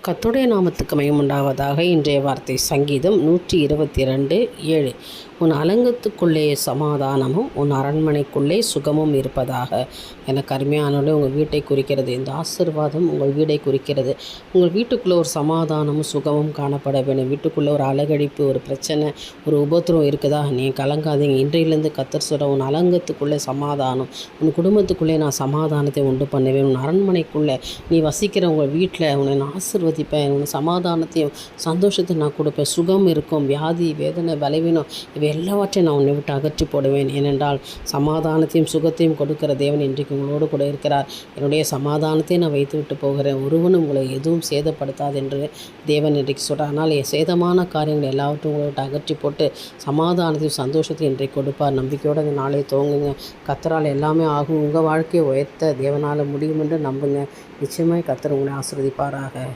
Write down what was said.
கர்த்தருடைய நாமத்துக்கு மகிமை உண்டாவதாக. இன்றைய வார்த்தை சங்கீதம் 122:7. உன் அலங்கத்துக்குள்ளே சமாதானமும் உன் அரண்மனைக்குள்ளே சுகமும் இருப்பதாக. எனக்கு அருமையானோட உங்கள் வீட்டை குறிக்கிறது. இந்த ஆசீர்வாதம் உங்கள் வீடை குறிக்கிறது. உங்கள் வீட்டுக்குள்ளே ஒரு சமாதானமும் சுகமும் காணப்பட வேண்டும். வீட்டுக்குள்ளே ஒரு அலகழிப்பு, ஒரு பிரச்சனை, ஒரு உபத்திரம் இருக்குதா? நீ கலங்காதீங்க. இன்றையிலேருந்து கர்த்தர் சொல்கிற உன் அலங்கத்துக்குள்ளே சமாதானம், உன் குடும்பத்துக்குள்ளே நான் சமாதானத்தை உண்டு பண்ணுவேன். உன் அரண்மனைக்குள்ளே நீ வசிக்கிற உங்கள் வீட்டில் உன்னை நான் ஆசீர்வதிப்பேன். உன் சமாதானத்தையும் சந்தோஷத்தையும் நான் கொடுப்பேன். சுகம் இருக்கும். வியாதி, வேதனை, பலவீனம் இவை எல்லாவற்றையும் நான் உன்னை விட்டு அகற்றி போடுவேன். ஏனென்றால் சமாதானத்தையும் சுகத்தையும் கொடுக்கிற தேவன் இன்றைக்கு உங்களோடு கூட இருக்கிறார். என்னுடைய சமாதானத்தை நான் வைத்து விட்டு போகிறேன். ஒருவனும் உங்களை எதுவும் சேதப்படுத்தாது என்று தேவன் இன்றைக்கு சொல்கிறார். ஆனால் சேதமான காரியங்கள் எல்லாவற்றையும் உங்களை விட்டு அகற்றி போட்டு சமாதானத்தையும் சந்தோஷத்தையும் இன்றைக்கு கொடுப்பார். நம்பிக்கையோடு அந்த நாளை துவங்குங்க. கர்த்தரால் எல்லாமே ஆகும். உங்கள் வாழ்க்கையை உயர்த்த தேவனால் முடியும் என்று நம்புங்க. நிச்சயமாய் கர்த்தர் உங்களை ஆசீர்வதிப்பாராக.